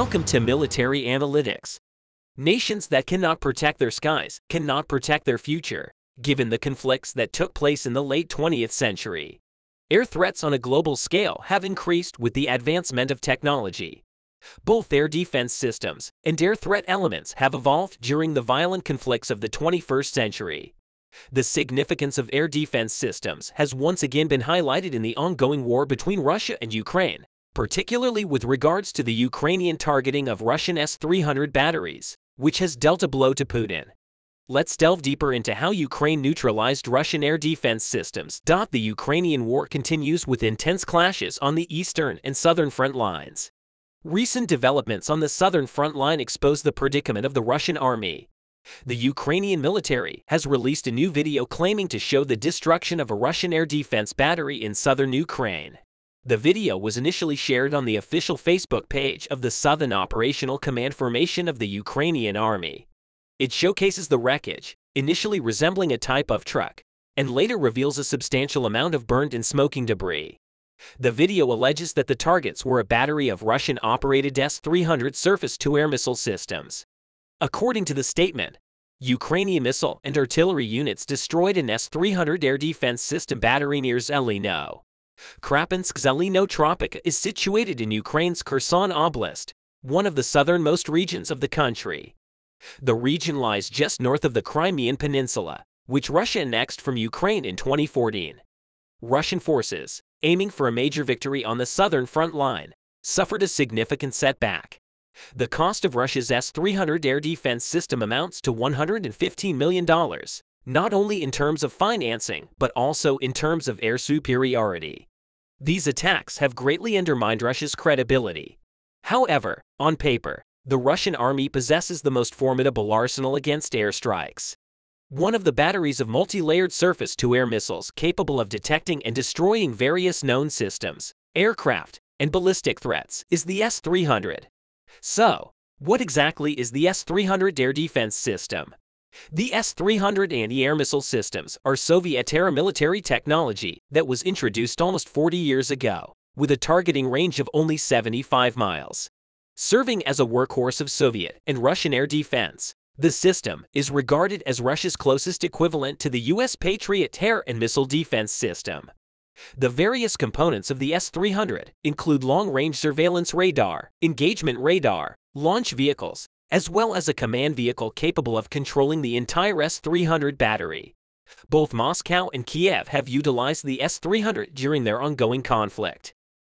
Welcome to Military Analytics. Nations that cannot protect their skies cannot protect their future, given the conflicts that took place in the late 20th century. Air threats on a global scale have increased with the advancement of technology. Both air defense systems and air threat elements have evolved during the violent conflicts of the 21st century. The significance of air defense systems has once again been highlighted in the ongoing war between Russia and Ukraine, particularly with regards to the Ukrainian targeting of Russian S-300 batteries, which has dealt a blow to Putin. Let's delve deeper into how Ukraine neutralized Russian air defense systems. The Ukrainian war continues with intense clashes on the eastern and southern front lines. Recent developments on the southern front line expose the predicament of the Russian army. The Ukrainian military has released a new video claiming to show the destruction of a Russian air defense battery in southern Ukraine. The video was initially shared on the official Facebook page of the Southern Operational Command Formation of the Ukrainian Army. It showcases the wreckage, initially resembling a type of truck, and later reveals a substantial amount of burned and smoking debris. The video alleges that the targets were a battery of Russian-operated S-300 surface-to-air missile systems. According to the statement, Ukrainian missile and artillery units destroyed an S-300 air defense system battery near Zelino. Krapinsk-Zelino Tropica is situated in Ukraine's Kherson Oblast, one of the southernmost regions of the country. The region lies just north of the Crimean Peninsula, which Russia annexed from Ukraine in 2014. Russian forces, aiming for a major victory on the southern front line, suffered a significant setback. The cost of Russia's S-300 air defense system amounts to $115 million, not only in terms of financing but also in terms of air superiority. These attacks have greatly undermined Russia's credibility. However, on paper, the Russian army possesses the most formidable arsenal against airstrikes. One of the batteries of multi-layered surface-to-air missiles capable of detecting and destroying various known systems, aircraft, and ballistic threats is the S-300. So, what exactly is the S-300 air defense system? The S-300 anti-air missile systems are Soviet-era military technology that was introduced almost 40 years ago, with a targeting range of only 75 miles. Serving as a workhorse of Soviet and Russian air defense, the system is regarded as Russia's closest equivalent to the U.S. Patriot air and missile defense system. The various components of the S-300 include long-range surveillance radar, engagement radar, launch vehicles, as well as a command vehicle capable of controlling the entire S-300 battery. Both Moscow and Kiev have utilized the S-300 during their ongoing conflict.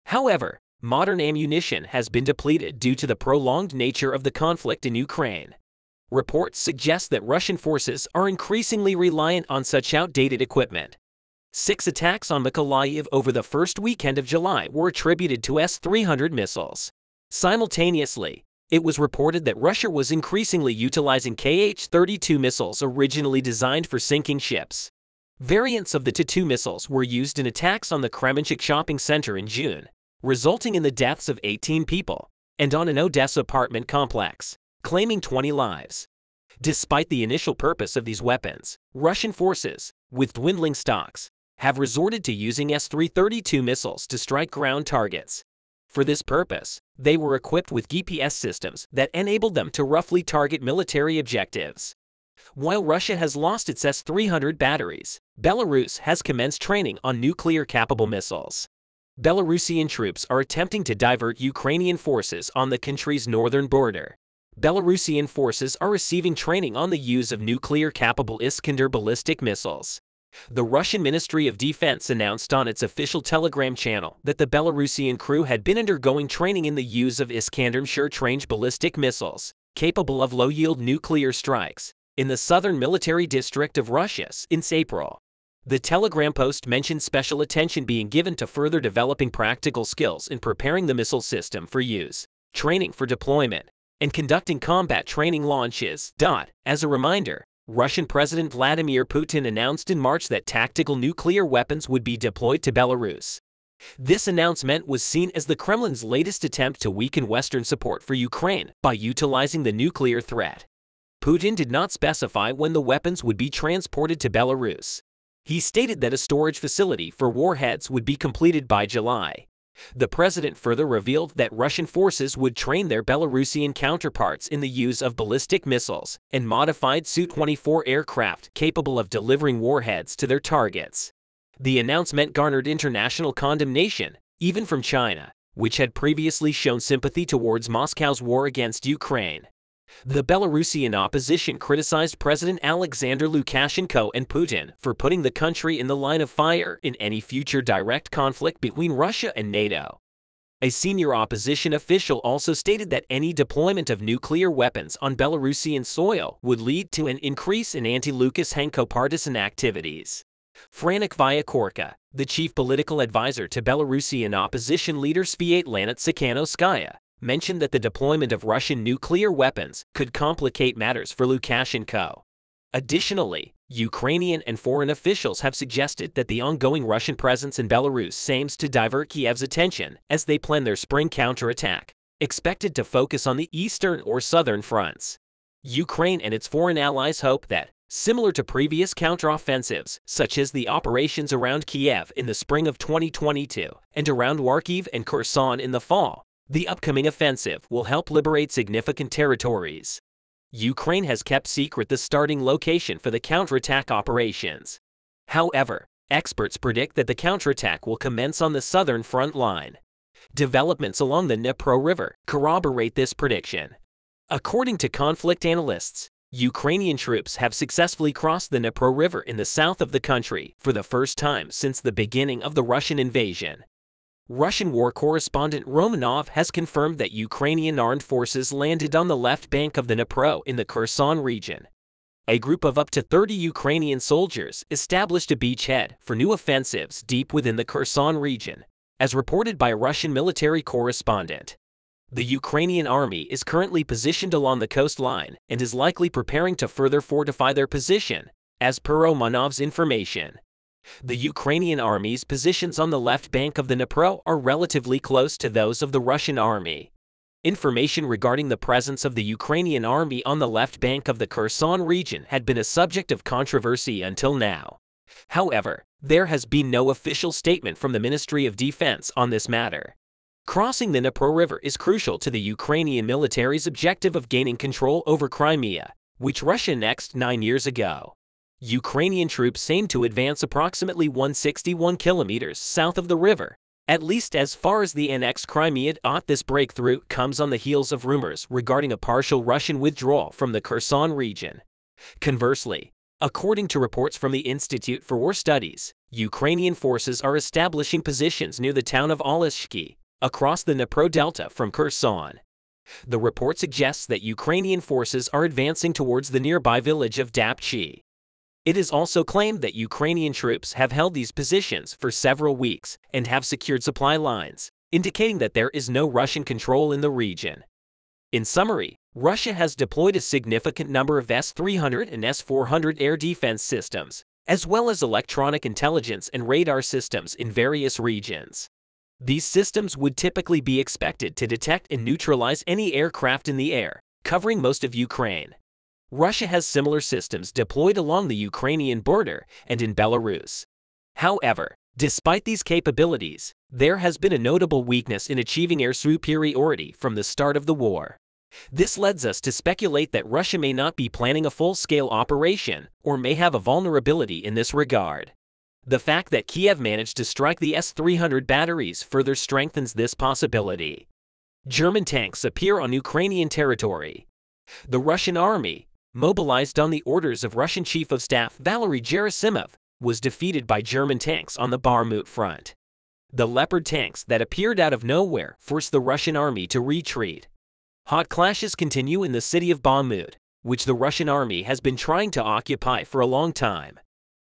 However, modern ammunition has been depleted due to the prolonged nature of the conflict in Ukraine. Reports suggest that Russian forces are increasingly reliant on such outdated equipment. 6 attacks on Mykolaiv over the first weekend of July were attributed to S-300 missiles. Simultaneously, it was reported that Russia was increasingly utilizing Kh-32 missiles originally designed for sinking ships. Variants of the Tu-2 missiles were used in attacks on the Kremenchuk shopping center in June, resulting in the deaths of 18 people, and on an Odessa apartment complex, claiming 20 lives. Despite the initial purpose of these weapons, Russian forces, with dwindling stocks, have resorted to using S-332 missiles to strike ground targets. For this purpose, they were equipped with GPS systems that enabled them to roughly target military objectives. While Russia has lost its S-300 batteries, Belarus has commenced training on nuclear-capable missiles. Belarusian troops are attempting to divert Ukrainian forces on the country's northern border. Belarusian forces are receiving training on the use of nuclear-capable Iskander ballistic missiles. The Russian Ministry of Defense announced on its official Telegram channel that the Belarusian crew had been undergoing training in the use of Iskander short-range ballistic missiles, capable of low-yield nuclear strikes, in the southern military district of Russia since April. The Telegram post mentioned special attention being given to further developing practical skills in preparing the missile system for use, training for deployment, and conducting combat training launches. As a reminder, Russian President Vladimir Putin announced in March that tactical nuclear weapons would be deployed to Belarus. This announcement was seen as the Kremlin's latest attempt to weaken Western support for Ukraine by utilizing the nuclear threat. Putin did not specify when the weapons would be transported to Belarus. He stated that a storage facility for warheads would be completed by July. The president further revealed that Russian forces would train their Belarusian counterparts in the use of ballistic missiles and modified Su-24 aircraft capable of delivering warheads to their targets. The announcement garnered international condemnation, even from China, which had previously shown sympathy towards Moscow's war against Ukraine. The Belarusian opposition criticized President Alexander Lukashenko and Putin for putting the country in the line of fire in any future direct conflict between Russia and NATO. A senior opposition official also stated that any deployment of nuclear weapons on Belarusian soil would lead to an increase in anti-Lukashenko partisan activities. Franek Vyakorka, the chief political advisor to Belarusian opposition leader Svietlana Tsikhanouskaya, mentioned that the deployment of Russian nuclear weapons could complicate matters for Lukashenko. Additionally, Ukrainian and foreign officials have suggested that the ongoing Russian presence in Belarus aims to divert Kiev's attention as they plan their spring counterattack, expected to focus on the eastern or southern fronts. Ukraine and its foreign allies hope that, similar to previous counteroffensives, such as the operations around Kiev in the spring of 2022 and around Kharkiv and Kherson in the fall, the upcoming offensive will help liberate significant territories. Ukraine has kept secret the starting location for the counterattack operations. However, experts predict that the counterattack will commence on the southern front line. Developments along the Dnipro River corroborate this prediction. According to conflict analysts, Ukrainian troops have successfully crossed the Dnipro River in the south of the country for the first time since the beginning of the Russian invasion. Russian war correspondent Romanov has confirmed that Ukrainian armed forces landed on the left bank of the Dnipro in the Kherson region. A group of up to 30 Ukrainian soldiers established a beachhead for new offensives deep within the Kherson region, as reported by a Russian military correspondent. The Ukrainian army is currently positioned along the coastline and is likely preparing to further fortify their position, as per Romanov's information. The Ukrainian army's positions on the left bank of the Dnipro are relatively close to those of the Russian army. Information regarding the presence of the Ukrainian army on the left bank of the Kherson region had been a subject of controversy until now. However, there has been no official statement from the Ministry of Defense on this matter. Crossing the Dnipro River is crucial to the Ukrainian military's objective of gaining control over Crimea, which Russia annexed 9 years ago. Ukrainian troops aim to advance approximately 161 kilometers south of the river, at least as far as the annexed Crimea. This breakthrough comes on the heels of rumors regarding a partial Russian withdrawal from the Kherson region. Conversely, according to reports from the Institute for War Studies, Ukrainian forces are establishing positions near the town of Oleshki, across the Dnipro Delta from Kherson. The report suggests that Ukrainian forces are advancing towards the nearby village of Dapchi. It is also claimed that Ukrainian troops have held these positions for several weeks and have secured supply lines, indicating that there is no Russian control in the region. In summary, Russia has deployed a significant number of S-300 and S-400 air defense systems, as well as electronic intelligence and radar systems in various regions. These systems would typically be expected to detect and neutralize any aircraft in the air, covering most of Ukraine. Russia has similar systems deployed along the Ukrainian border and in Belarus. However, despite these capabilities, there has been a notable weakness in achieving air superiority from the start of the war. This leads us to speculate that Russia may not be planning a full-scale operation or may have a vulnerability in this regard. The fact that Kiev managed to strike the S-300 batteries further strengthens this possibility. German tanks appear on Ukrainian territory. The Russian army, mobilized on the orders of Russian Chief of Staff Valery Gerasimov, was defeated by German tanks on the Bakhmut front. The Leopard tanks that appeared out of nowhere forced the Russian army to retreat. Hot clashes continue in the city of Bakhmut, which the Russian army has been trying to occupy for a long time.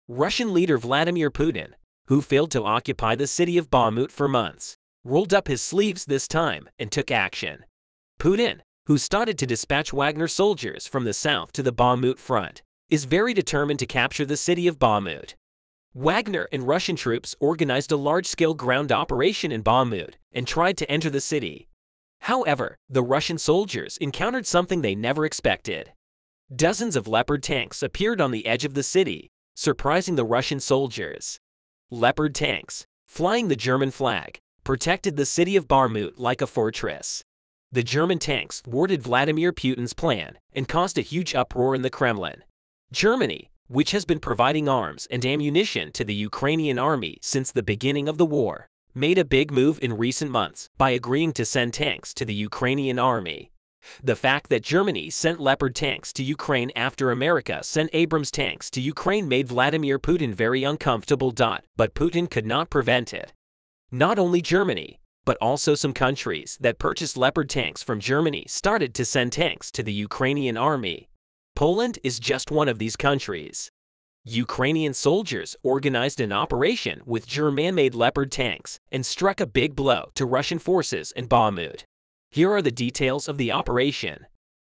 Russian leader Vladimir Putin, who failed to occupy the city of Bakhmut for months, rolled up his sleeves this time and took action. Putin, who started to dispatch Wagner soldiers from the south to the Bakhmut front, is very determined to capture the city of Bakhmut. Wagner and Russian troops organized a large-scale ground operation in Bakhmut and tried to enter the city. However, the Russian soldiers encountered something they never expected. Dozens of Leopard tanks appeared on the edge of the city, surprising the Russian soldiers. Leopard tanks, flying the German flag, protected the city of Bakhmut like a fortress. The German tanks thwarted Vladimir Putin's plan and caused a huge uproar in the Kremlin. Germany, which has been providing arms and ammunition to the Ukrainian army since the beginning of the war, made a big move in recent months by agreeing to send tanks to the Ukrainian army. The fact that Germany sent Leopard tanks to Ukraine after America sent Abrams tanks to Ukraine made Vladimir Putin very uncomfortable. But Putin could not prevent it. Not only Germany, but also some countries that purchased Leopard tanks from Germany started to send tanks to the Ukrainian army. Poland is just one of these countries. Ukrainian soldiers organized an operation with German-made Leopard tanks and struck a big blow to Russian forces in Bakhmut. Here are the details of the operation.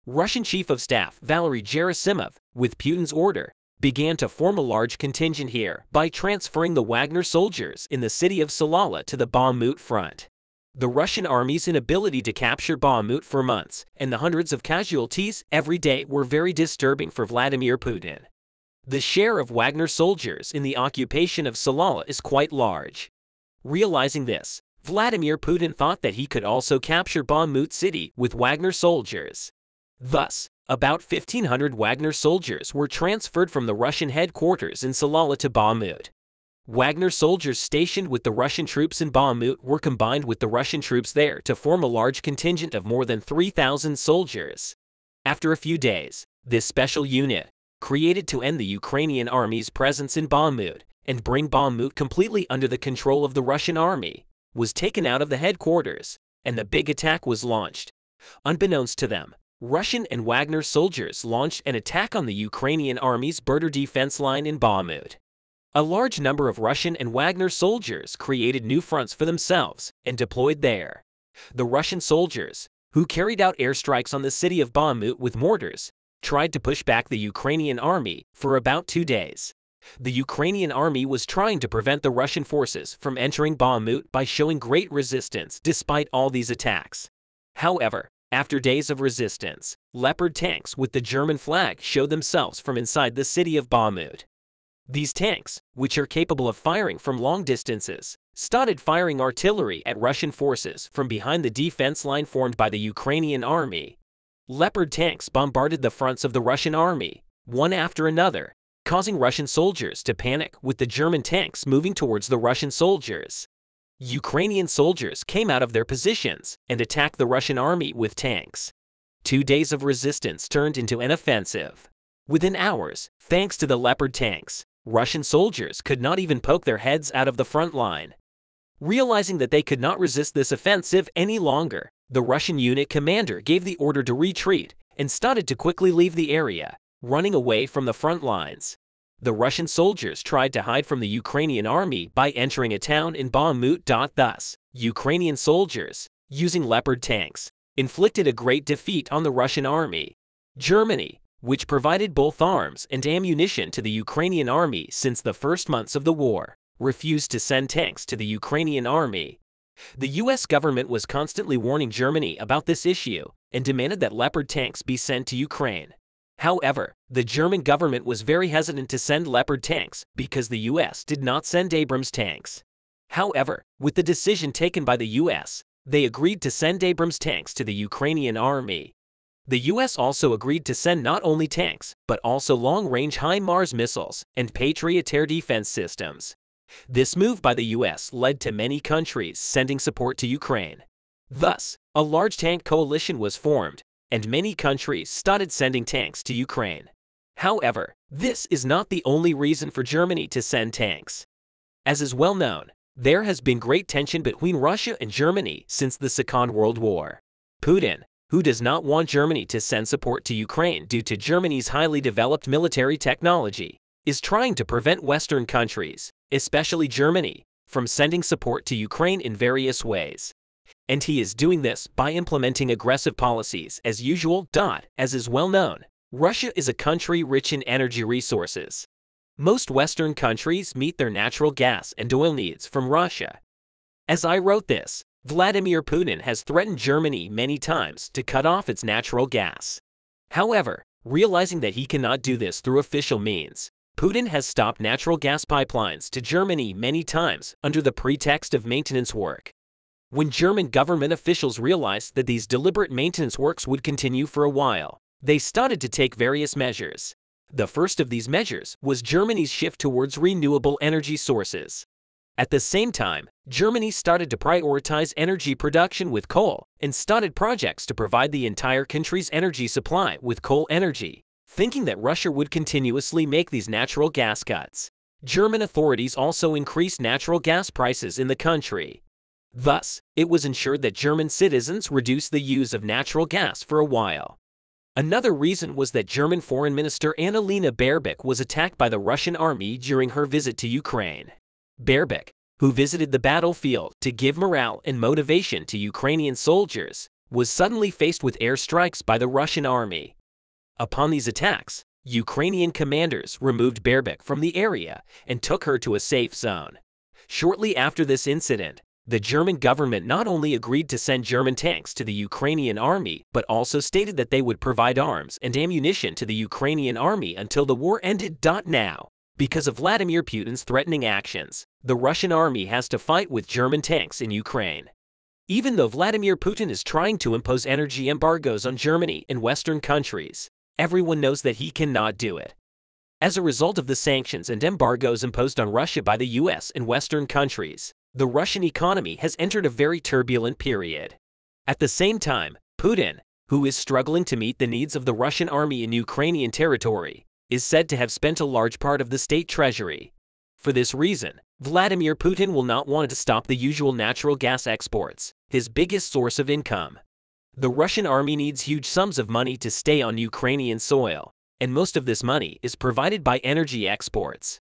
Russian Chief of Staff Valery Gerasimov, with Putin's order, began to form a large contingent here by transferring the Wagner soldiers in the city of Salala to the Bakhmut front. The Russian army's inability to capture Bakhmut for months and the hundreds of casualties every day were very disturbing for Vladimir Putin. The share of Wagner soldiers in the occupation of Salala is quite large. Realizing this, Vladimir Putin thought that he could also capture Bakhmut city with Wagner soldiers. Thus, about 1,500 Wagner soldiers were transferred from the Russian headquarters in Salala to Bakhmut. Wagner soldiers stationed with the Russian troops in Bakhmut were combined with the Russian troops there to form a large contingent of more than 3,000 soldiers. After a few days, this special unit, created to end the Ukrainian army's presence in Bakhmut and bring Bakhmut completely under the control of the Russian army, was taken out of the headquarters, and the big attack was launched. Unbeknownst to them, Russian and Wagner soldiers launched an attack on the Ukrainian army's border defense line in Bakhmut. A large number of Russian and Wagner soldiers created new fronts for themselves and deployed there. The Russian soldiers, who carried out airstrikes on the city of Bakhmut with mortars, tried to push back the Ukrainian army for about 2 days. The Ukrainian army was trying to prevent the Russian forces from entering Bakhmut by showing great resistance despite all these attacks. However, after days of resistance, Leopard tanks with the German flag showed themselves from inside the city of Bakhmut. These tanks, which are capable of firing from long distances, started firing artillery at Russian forces from behind the defense line formed by the Ukrainian army. Leopard tanks bombarded the fronts of the Russian army, one after another, causing Russian soldiers to panic with the German tanks moving towards the Russian soldiers. Ukrainian soldiers came out of their positions and attacked the Russian army with tanks. 2 days of resistance turned into an offensive. Within hours, thanks to the Leopard tanks, Russian soldiers could not even poke their heads out of the front line. Realizing that they could not resist this offensive any longer, the Russian unit commander gave the order to retreat and started to quickly leave the area, running away from the front lines. The Russian soldiers tried to hide from the Ukrainian army by entering a town in Bakhmut. Thus, Ukrainian soldiers, using Leopard tanks, inflicted a great defeat on the Russian army. Germany, which provided both arms and ammunition to the Ukrainian army since the first months of the war, refused to send tanks to the Ukrainian army. The US government was constantly warning Germany about this issue and demanded that Leopard tanks be sent to Ukraine. However, the German government was very hesitant to send Leopard tanks because the US did not send Abrams tanks. However, with the decision taken by the US, they agreed to send Abrams tanks to the Ukrainian army. The US also agreed to send not only tanks, but also long-range HIMARS missiles and Patriot air defense systems. This move by the US led to many countries sending support to Ukraine. Thus, a large tank coalition was formed, and many countries started sending tanks to Ukraine. However, this is not the only reason for Germany to send tanks. As is well known, there has been great tension between Russia and Germany since the Second World War. Putin, who does not want Germany to send support to Ukraine due to Germany's highly developed military technology, is trying to prevent Western countries, especially Germany, from sending support to Ukraine in various ways. And he is doing this by implementing aggressive policies as usual. As is well known, Russia is a country rich in energy resources. Most Western countries meet their natural gas and oil needs from Russia. As I wrote this, Vladimir Putin has threatened Germany many times to cut off its natural gas. However, realizing that he cannot do this through official means, Putin has stopped natural gas pipelines to Germany many times under the pretext of maintenance work. When German government officials realized that these deliberate maintenance works would continue for a while, they started to take various measures. The first of these measures was Germany's shift towards renewable energy sources. At the same time, Germany started to prioritize energy production with coal and started projects to provide the entire country's energy supply with coal energy, thinking that Russia would continuously make these natural gas cuts. German authorities also increased natural gas prices in the country. Thus, it was ensured that German citizens reduced the use of natural gas for a while. Another reason was that German Foreign Minister Annalena Baerbock was attacked by the Russian army during her visit to Ukraine. Baerbock, who visited the battlefield to give morale and motivation to Ukrainian soldiers, was suddenly faced with airstrikes by the Russian army. Upon these attacks, Ukrainian commanders removed Baerbock from the area and took her to a safe zone. Shortly after this incident, the German government not only agreed to send German tanks to the Ukrainian army, but also stated that they would provide arms and ammunition to the Ukrainian army until the war ended. Now, because of Vladimir Putin's threatening actions, the Russian army has to fight with German tanks in Ukraine. Even though Vladimir Putin is trying to impose energy embargoes on Germany and Western countries, everyone knows that he cannot do it. As a result of the sanctions and embargoes imposed on Russia by the US and Western countries, the Russian economy has entered a very turbulent period. At the same time, Putin, who is struggling to meet the needs of the Russian army in Ukrainian territory, is said to have spent a large part of the state treasury. For this reason, Vladimir Putin will not want to stop the usual natural gas exports, his biggest source of income. The Russian army needs huge sums of money to stay on Ukrainian soil, and most of this money is provided by energy exports.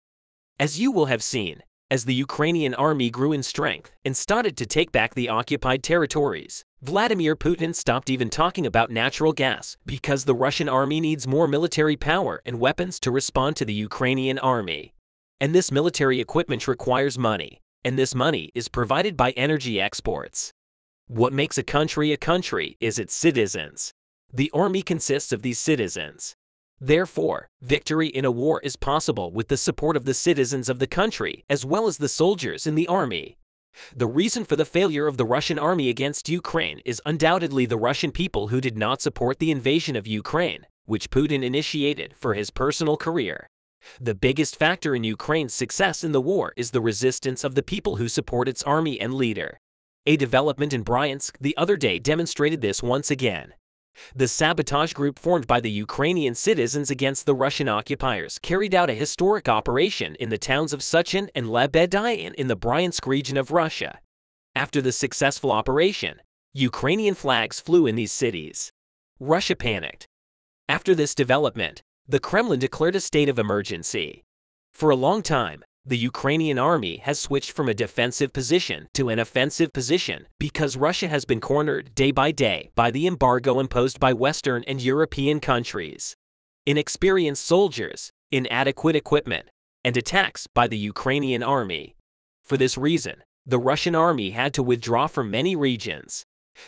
As you will have seen, as the Ukrainian army grew in strength and started to take back the occupied territories, Vladimir Putin stopped even talking about natural gas because the Russian army needs more military power and weapons to respond to the Ukrainian army. And this military equipment requires money, and this money is provided by energy exports. What makes a country is its citizens. The army consists of these citizens. Therefore, victory in a war is possible with the support of the citizens of the country as well as the soldiers in the army. The reason for the failure of the Russian army against Ukraine is undoubtedly the Russian people who did not support the invasion of Ukraine, which Putin initiated for his personal career. The biggest factor in Ukraine's success in the war is the resistance of the people who support its army and leader. A development in Bryansk the other day demonstrated this once again. The sabotage group formed by the Ukrainian citizens against the Russian occupiers carried out a historic operation in the towns of Suchin and Lebedyan in the Bryansk region of Russia. After the successful operation, Ukrainian flags flew in these cities. Russia panicked. After this development, the Kremlin declared a state of emergency. For a long time, the Ukrainian army has switched from a defensive position to an offensive position because Russia has been cornered day by day by the embargo imposed by Western and European countries. Inexperienced soldiers, inadequate equipment, and attacks by the Ukrainian army. For this reason, the Russian army had to withdraw from many regions.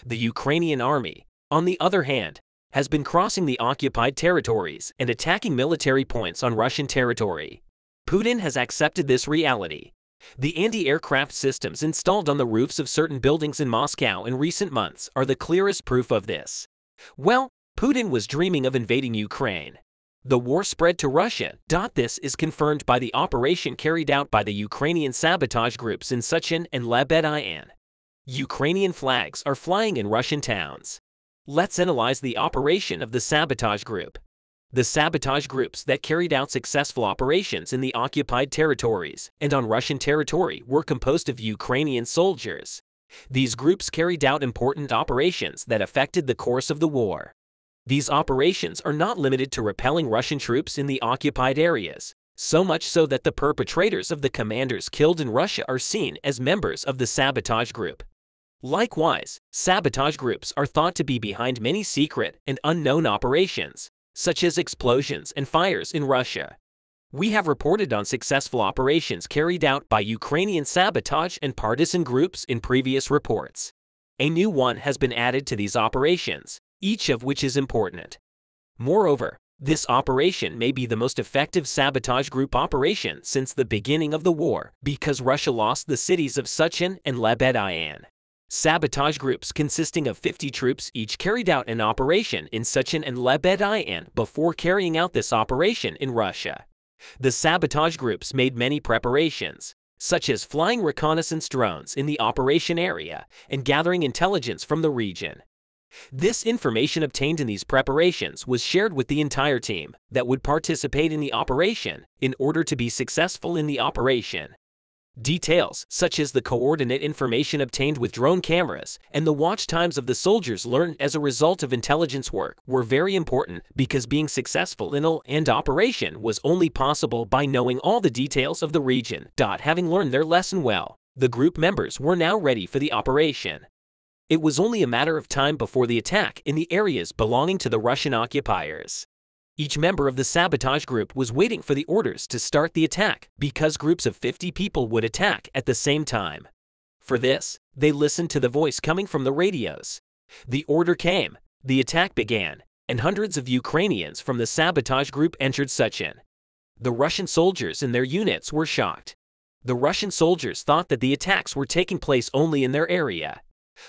The Ukrainian army, on the other hand, has been crossing the occupied territories and attacking military points on Russian territory. Putin has accepted this reality. The anti-aircraft systems installed on the roofs of certain buildings in Moscow in recent months are the clearest proof of this. Well, Putin was dreaming of invading Ukraine. The war spread to Russia. This is confirmed by the operation carried out by the Ukrainian sabotage groups in Suchin and Lebedyan. Ukrainian flags are flying in Russian towns. Let's analyze the operation of the sabotage group. The sabotage groups that carried out successful operations in the occupied territories and on Russian territory were composed of Ukrainian soldiers. These groups carried out important operations that affected the course of the war. These operations are not limited to repelling Russian troops in the occupied areas, so much so that the perpetrators of the commanders killed in Russia are seen as members of the sabotage group. Likewise, sabotage groups are thought to be behind many secret and unknown operations, such as explosions and fires in Russia. We have reported on successful operations carried out by Ukrainian sabotage and partisan groups in previous reports. A new one has been added to these operations, each of which is important. Moreover, this operation may be the most effective sabotage group operation since the beginning of the war because Russia lost the cities of Suchin and Lebedyan. Sabotage groups consisting of 50 troops each carried out an operation in Sechin and Lebedian before carrying out this operation in Russia. The sabotage groups made many preparations, such as flying reconnaissance drones in the operation area and gathering intelligence from the region. This information obtained in these preparations was shared with the entire team that would participate in the operation in order to be successful in the operation. Details such as the coordinate information obtained with drone cameras and the watch times of the soldiers learned as a result of intelligence work were very important because being successful in an operation was only possible by knowing all the details of the region. Having learned their lesson well, the group members were now ready for the operation. It was only a matter of time before the attack in the areas belonging to the Russian occupiers. Each member of the sabotage group was waiting for the orders to start the attack because groups of 50 people would attack at the same time. For this, they listened to the voice coming from the radios. The order came, the attack began, and hundreds of Ukrainians from the sabotage group entered Sechin. The Russian soldiers and their units were shocked. The Russian soldiers thought that the attacks were taking place only in their area.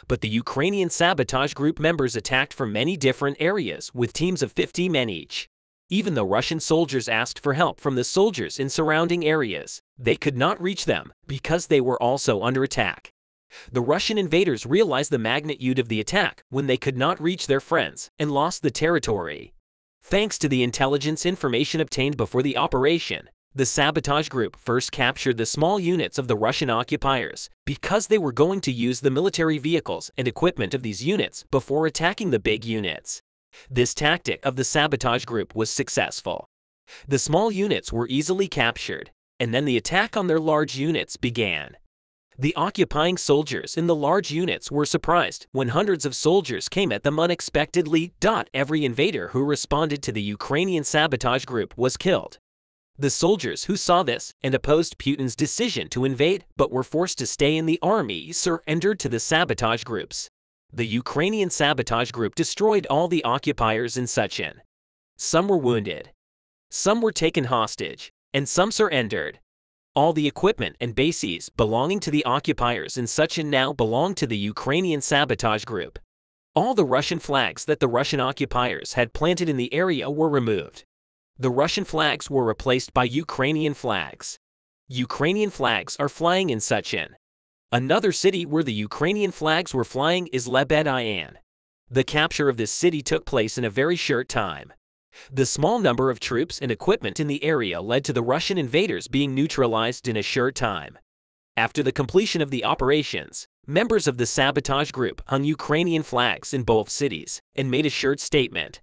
But the Ukrainian sabotage group members attacked from many different areas with teams of 50 men each. Even though Russian soldiers asked for help from the soldiers in surrounding areas, they could not reach them because they were also under attack. The Russian invaders realized the magnitude of the attack when they could not reach their friends and lost the territory. Thanks to the intelligence information obtained before the operation, the sabotage group first captured the small units of the Russian occupiers because they were going to use the military vehicles and equipment of these units before attacking the big units. This tactic of the sabotage group was successful. The small units were easily captured, and then the attack on their large units began. The occupying soldiers in the large units were surprised when hundreds of soldiers came at them unexpectedly. Every invader who responded to the Ukrainian sabotage group was killed. The soldiers who saw this and opposed Putin's decision to invade but were forced to stay in the army surrendered to the sabotage groups. The Ukrainian sabotage group destroyed all the occupiers in Sechin. Some were wounded, some were taken hostage, and some surrendered. All the equipment and bases belonging to the occupiers in Sechin now belong to the Ukrainian sabotage group. All the Russian flags that the Russian occupiers had planted in the area were removed. The Russian flags were replaced by Ukrainian flags. Ukrainian flags are flying in Sechin. Another city where the Ukrainian flags were flying is Lebedian. The capture of this city took place in a very short time. The small number of troops and equipment in the area led to the Russian invaders being neutralized in a short time. After the completion of the operations, members of the sabotage group hung Ukrainian flags in both cities and made a short statement.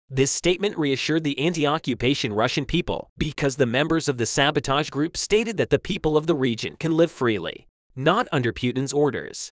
This statement reassured the anti-occupation Russian people because the members of the sabotage group stated that the people of the region can live freely, not under Putin's orders.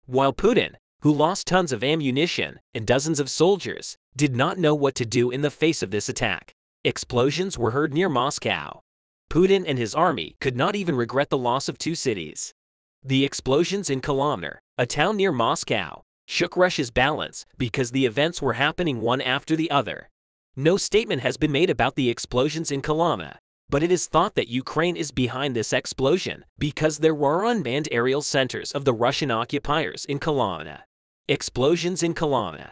While Putin, who lost tons of ammunition and dozens of soldiers, did not know what to do in the face of this attack. Explosions were heard near Moscow. Putin and his army could not even regret the loss of 2 cities. The explosions in Kolomna, a town near Moscow, shook Russia's balance because the events were happening one after the other. No statement has been made about the explosions in Kolomna, but it is thought that Ukraine is behind this explosion because there were unmanned aerial centers of the Russian occupiers in Kolomna. Explosions in Kolomna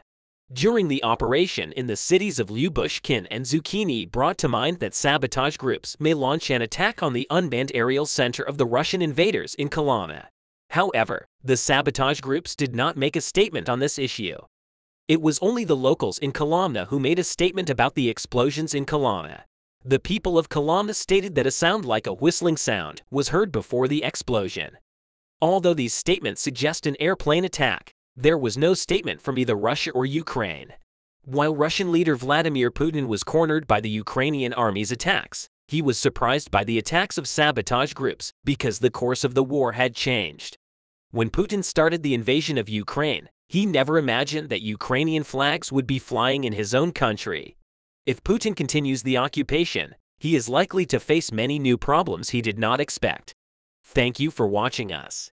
during the operation in the cities of Lyubushkin and Zucchini brought to mind that sabotage groups may launch an attack on the unmanned aerial center of the Russian invaders in Kolomna. However, the sabotage groups did not make a statement on this issue. It was only the locals in Kolomna who made a statement about the explosions in Kolomna. The people of Kolomna stated that a sound like a whistling sound was heard before the explosion. Although these statements suggest an airplane attack, there was no statement from either Russia or Ukraine. While Russian leader Vladimir Putin was cornered by the Ukrainian army's attacks, he was surprised by the attacks of sabotage groups because the course of the war had changed. When Putin started the invasion of Ukraine, he never imagined that Ukrainian flags would be flying in his own country. If Putin continues the occupation, he is likely to face many new problems he did not expect. Thank you for watching us.